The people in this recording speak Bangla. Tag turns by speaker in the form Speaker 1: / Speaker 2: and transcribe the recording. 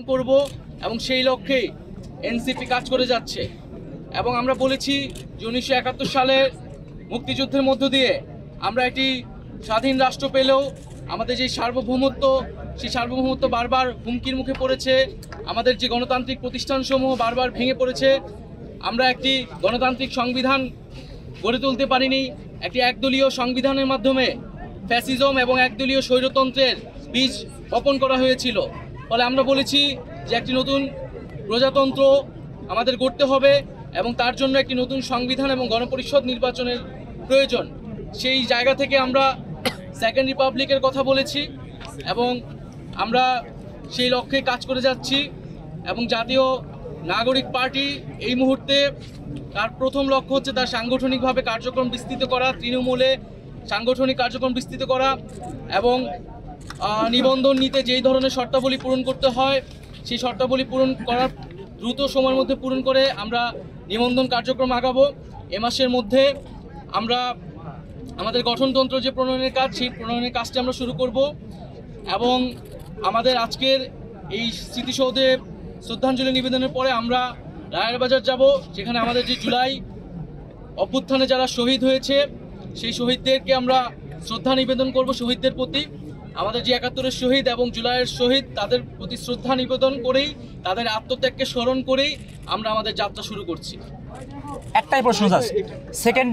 Speaker 1: করব এবং সেই লক্ষ্যে এনসিপি কাজ করে যাচ্ছে। এবং আমরা বলেছি যে 1971 সালে মুক্তিযুদ্ধের মধ্য দিয়ে আমরা একটি স্বাধীন রাষ্ট্র পেলেও আমাদের যে সার্বভৌমত্ব, সেই সার্বভৌমত্ব বারবার হুমকির মুখে পড়েছে। আমাদের যে গণতান্ত্রিক প্রতিষ্ঠানসমূহ বারবার ভেঙে পড়েছে। আমরা একটি গণতান্ত্রিক সংবিধান গড়ে তুলতে পারিনি। একটি একদলীয় সংবিধানের মাধ্যমে ফ্যাসিজম এবং একদলীয় স্বৈরতন্ত্রের বীজ বপন করা হয়েছিল। ফলে আমরা বলেছি যে একটি নতুন প্রজাতন্ত্র আমাদের গড়তে হবে এবং তার জন্য একটি নতুন সংবিধান এবং গণপরিষদ নির্বাচনের প্রয়োজন। সেই জায়গা থেকে আমরা সেকেন্ড রিপাবলিকের কথা বলেছি এবং আমরা সেই লক্ষ্যে কাজ করে যাচ্ছি। এবং জাতীয় নাগরিক পার্টি এই মুহূর্তে তার প্রথম লক্ষ্য হচ্ছে তার সাংগঠনিকভাবে কার্যক্রম বিস্তৃত করা, তৃণমূলে সাংগঠনিক কার্যক্রম বিস্তৃত করা এবং নিবন্ধন নিতে যেই ধরনের শর্তাবলী পূরণ করতে হয় সেই শর্তাবলী পূরণ করার দ্রুত সময়ের মধ্যে পূরণ করে আমরা নিবন্ধন কার্যক্রম আগাবো। এ মাসের মধ্যে আমরা আমাদের গঠনতন্ত্র যে প্রণয়নের কাজ, সেই প্রণয়নের কাজটি আমরা শুরু করব এবং আমাদের আজকের এই স্মৃতিসৌধে শ্রদ্ধাঞ্জলি নিবেদনের পরে আমরা রায়েরবাজার যাব, যেখানে আমাদের যে জুলাই অভ্যুত্থানে যারা শহীদ হয়েছে সেই শহীদদেরকে আমরা শ্রদ্ধা নিবেদন করব। শহীদদের প্রতি আমাদের যে 71-এর শহীদ এবং জুলাইয়ের শহীদ, তাদের প্রতি শ্রদ্ধা নিবেদন করেই, তাদের আত্মত্যাগকে স্মরণ করেই আমরা আমাদের যাত্রা শুরু করছি।
Speaker 2: একটাই প্রশ্ন স্যার, সেকেন্ড